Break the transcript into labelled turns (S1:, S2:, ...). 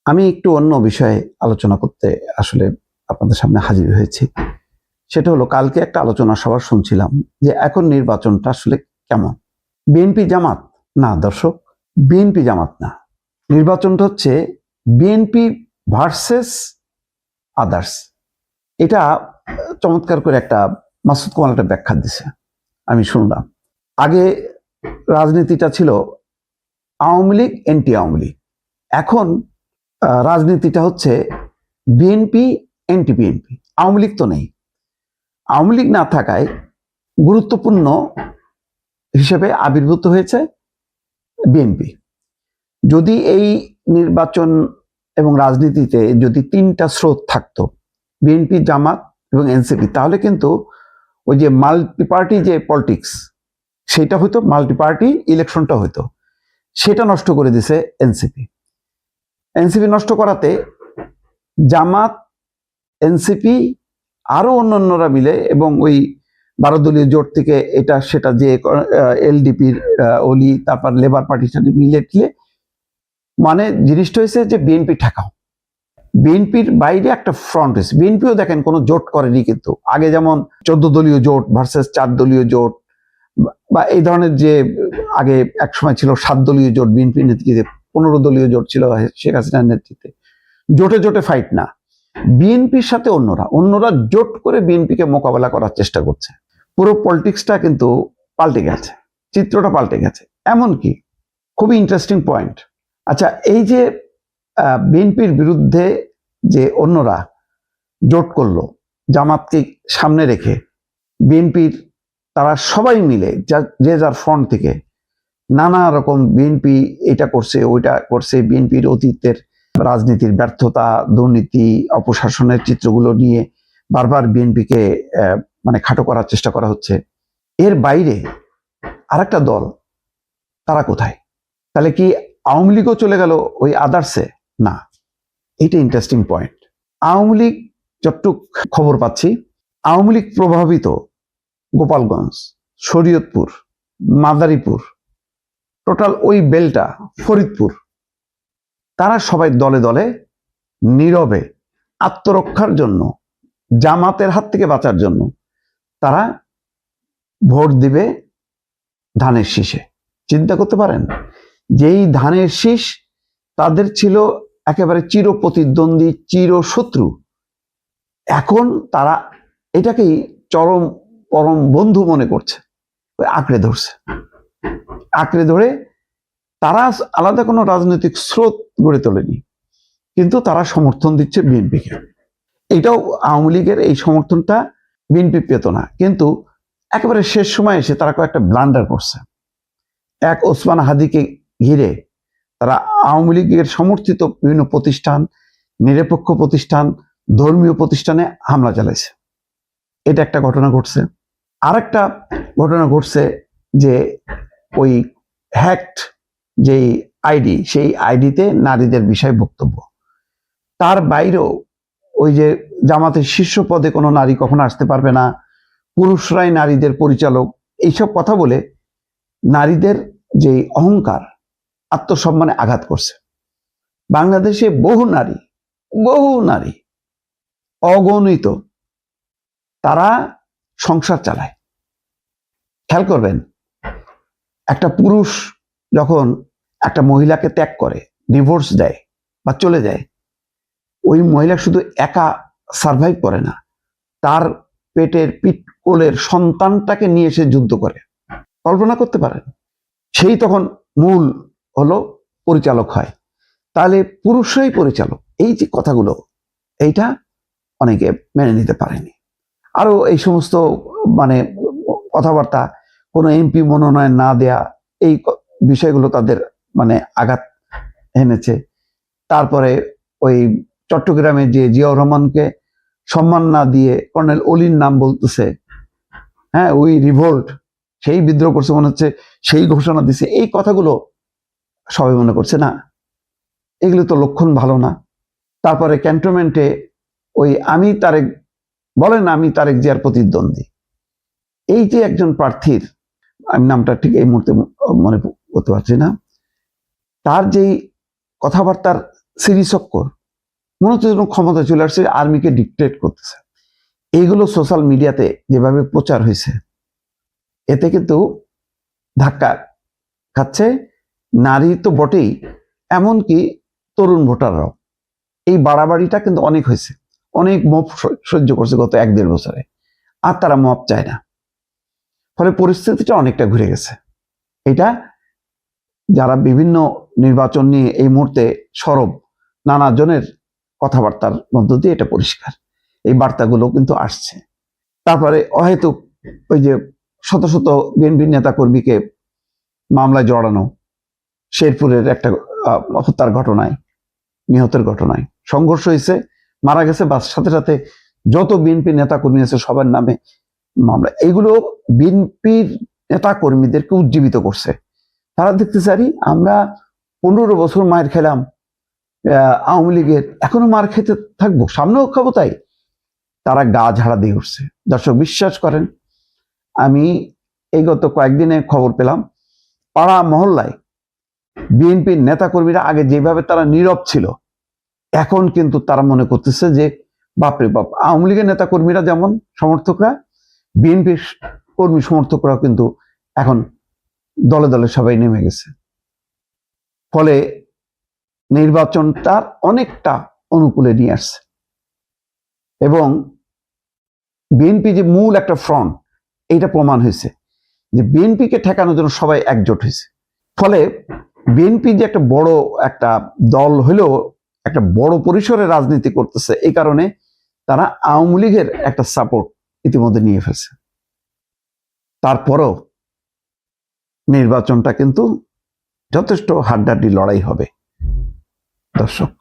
S1: আমি একটু অন্য বিষয়ে আলোচনা করতে আসলে আপনাদের সামনে হাজির হয়েছি। সেটা হলো, কালকে একটা আলোচনা সভা শুনছিলাম যে এখন নির্বাচনটা আসলে কেমন। বিএনপি জামাত না দর্শক, বিএনপি জামাত না, নির্বাচনটা হচ্ছে বিএনপি ভার্সেস আদার্স। এটা চমৎকার করে একটা মাসুদ কামাল একটা ব্যাখ্যা দিছে, আমি শুনলাম। আগে রাজনীতিটা ছিল আওয়ামী লীগ এন্টি আওয়ামী লীগ, এখন রাজনীতিটা হচ্ছে BNP anti BNP. Awami League তো নেই, আওয়ামী লীগ না থাকায় গুরুত্বপূর্ণ হিসেবে আবির্ভূত হয়েছে বিএনপি। যদি এই নির্বাচন এবং রাজনীতিতে যদি তিনটা স্রোত থাকতো, বিএনপি, জামাত এবং এনসিপি, তাহলে কিন্তু ওই যে মাল্টি পার্টি যে পলিটিক্স, সেটা হয়তো মাল্টি পার্টি ইলেকশনটা হয়তো, সেটা নষ্ট করে দিছে এনসিপি। এনসিপি নষ্ট করাতে জামাত, এনসিপি আরো অন্যান্যরা মিলে এবং ওই 12 দলীয় জোট থেকে এটা সেটা যে এলডিপির অলি, তারপর লেবার পার্টির সাথে মিলে টিলে, মানে জিনিসটা হয়েছে যে বিএনপি ঠেকাও। বিএনপির বাইরে একটা ফ্রন্ট হয়েছে। বিএনপিও দেখেন কোনো জোট করেনি, কিন্তু আগে যেমন 14 দলীয় জোট ভার্সেস 4 দলীয় জোট, বা এই ধরনের যে আগে এক সময় ছিল 7 দলীয় জোট বিএনপির নেতৃত্বে, 15 দলীয় জোট ছিল শেখ হাসিনার নেতৃত্বে। জোটে জোটে ফাইট না, বিএনপির সাথে অন্যরা জোট করে বিএনপিকে মোকাবেলা করার চেষ্টা করছে। পুরো পলিটিক্সটা কিন্তু পাল্টে গেছে, চিত্রটা পাল্টে গেছে। এমনকি খুবই ইন্টারেস্টিং পয়েন্ট, আচ্ছা, এই যে বিএনপির বিরুদ্ধে যে অন্যরা জোট করলো জামাতকে সামনে রেখে, বিএনপির তারা সবাই মিলে যে যার ফ্রন্ট থেকে নানা রকম বিএনপি এটা করছে ওইটা করছে, বিএনপির অতীতের রাজনীতির ব্যর্থতা, দুর্নীতি, অপশাসনের চিত্রগুলো নিয়ে বারবার বিএনপিকে মানে খাটো করার চেষ্টা করা হচ্ছে। এর বাইরে আরেকটা দল, তারা কোথায়? তাহলে কি আওয়ামী লীগও চলে গেল ওই আদার্সে? না, এটা ইন্টারেস্টিং পয়েন্ট। আওয়ামী লীগ যতটুক খবর পাচ্ছি, আওয়ামী লীগ প্রভাবিত গোপালগঞ্জ, শরীয়তপুর, মাদারীপুর, টোটাল ওই বেলটা, ফরিদপুর, তারা সবাই দলে দলে নীরবে আত্মরক্ষার জন্য, জামাতের হাত থেকে বাঁচার জন্য তারা ভোট দিবে ধানের শীষে। চিন্তা করতে পারেন, যেই ধানের শীষ তাদের ছিল একেবারে চির প্রতিদ্বন্দ্বী, চির শত্রু, এখন তারা এটাকেই চরম পরম বন্ধু মনে করছে, আঁকড়ে ধরছে। আঁকড়ে ধরে তারা আলাদা কোনো রাজনৈতিক স্রোত গড়ে তোলেনি, কিন্তু তারা সমর্থন দিচ্ছে বিএনপিকে। এটাও আওয়ামী লীগের এই সমর্থনটা বিএনপি পেত না, কিন্তু একেবারে শেষ সময় এসে তারা কয়েকটা ব্লান্ডার করছে। এক ওসমান হাদিকে ঘিরে তারা আওয়ামী লীগের সমর্থিত বিভিন্ন প্রতিষ্ঠান, নিরপেক্ষ প্রতিষ্ঠান, ধর্মীয় প্রতিষ্ঠানে হামলা চালাইছে। এটা একটা ঘটনা ঘটছে। আরেকটা ঘটনা ঘটছে যে ওই হ্যাকড যেই আইডি, সেই আইডিতে নারীদের বিষয়ে বক্তব্য। তার বাইরেও ওই যে জামাতের শীর্ষ পদে কোনো নারী কখনো আসতে পারবে না, পুরুষরাই নারীদের পরিচালক, এইসব কথা বলে নারীদের যে অহংকার, আত্মসম্মানে আঘাত করছে। বাংলাদেশে বহু নারী অগণিত তারা সংসার চালায়। খেয়াল করবেন, একটা পুরুষ যখন একটা মহিলাকে ত্যাগ করে, ডিভোর্স দেয় বা চলে যায়, ওই মহিলা শুধু একা সার্ভাইভ করে না, তার পেটের কোলের সন্তানটাকে নিয়ে সে যুদ্ধ করে। কল্পনা করতে পারেন, সেই তখন মূল হলো পরিচালক হয়। তাহলে পুরুষরাই পরিচালক, এই যে কথাগুলো, এইটা অনেকে মেনে নিতে পারেনি। আরো এই সমস্ত মানে কথাবার্তা, কোনো এমপি মনোনয়ন না দেয়া, এই বিষয়গুলো তাদের মানে আঘাত এনেছে। তারপরে ওই চট্টগ্রামে যে জিয়াউর রহমানকে সম্মান না দিয়ে কর্নেল অলির নাম বলতেছে, হ্যাঁ, ওই রিভোল্ট, সেই বিদ্রোহ করছে মনে হচ্ছে, সেই ঘোষণা দিছে, এই কথাগুলো সবাই মনে করছে না, এগুলো তো লক্ষণ ভালো না। তারপরে ক্যান্টনমেন্টে ওই আমি তারেক জিয়ার প্রতিদ্বন্দ্বী, এই যে একজন প্রার্থীর, আমি নামটা ঠিক এই মুহূর্তে মনে করতে পারছি না, তার যেই কথাবার্তার সিরিচক্কর মনে হচ্ছে যেন ক্ষমতা চলে আসছে, আর্মিকে ডিক্টেট করতেছে। এইগুলো সোশ্যাল মিডিয়াতে যেভাবে প্রচার হয়েছে, এতে কিন্তু ধাক্কা খাচ্ছে নারী তো বটেই, এমনকি তরুণ ভোটাররাও। এই বাড়াবাড়িটা কিন্তু অনেক হয়েছে, অনেক মব সহ্য করছে গত 1-1.5 বছরে, আর তারা মব চায় না। ফলে পরিস্থিতিটা অনেকটা ঘুরে গেছে। এটা যারা বিভিন্ন নির্বাচন নিয়ে এই মুহূর্তে সরব, নানা জনের কথাবার্তার মধ্য দিয়ে এটা পরিষ্কার। এই বার্তাগুলো কিন্তু আসছে। তারপরে অহেতুক ওই যে শত শত বিএনপি নেতা কর্মীকে মামলায় জড়ানো, শেরপুরের একটা হত্যার ঘটনায়, নিহতের ঘটনায় সংঘর্ষ হয়েছে, মারা গেছে, বাস সাথে সাথে যত বিএনপি নেতা কর্মী আছে সবার নামে মামলা। এগুলো বিএনপির নেতা কর্মীদেরকে উজ্জীবিত করছে। তারা দেখতে চাই আমরা 15 বছর মায়ের খেলাম আওয়ামী লীগের, এখনো মার খেতে থাকবো, সামনেও খাবো, তাই তারা গা ঝাড়া দিয়ে উঠছে। দর্শক বিশ্বাস করেন, আমি এই গত কয়েকদিনে খবর পেলাম পাড়া মহল্লায় বিএনপির নেতাকর্মীরা আগে যেভাবে তারা নীরব ছিল, এখন কিন্তু তারা মনে করতেছে যে বাপরে বাপ, আওয়ামী লীগের নেতাকর্মীরা যেমন সমর্থকরা, বিএনপির কর্মী সমর্থকরাও কিন্তু এখন দলে দলে সবাই নেমে গেছে। ফলে নির্বাচনটার অনেকটা অনুকূলে নিয়ে আসছে এবং বিএনপি যে মূল একটা ফ্রন্ট, এইটা প্রমাণ হয়েছে যে বিএনপিকে ঠেকানোর জন্য সবাই একজোট হয়েছে। ফলে বিএনপি যে একটা বড় একটা দল হলেও একটা বড় পরিসরে রাজনীতি করতেছে, এই কারণে তারা আওয়ামী লীগের একটা সাপোর্ট ইতিমধ্যে নিয়ে ফেলছে। তারপরও নির্বাচনটা কিন্তু যথেষ্ট হাড্ডাহাড্ডি লড়াই হবে দর্শক।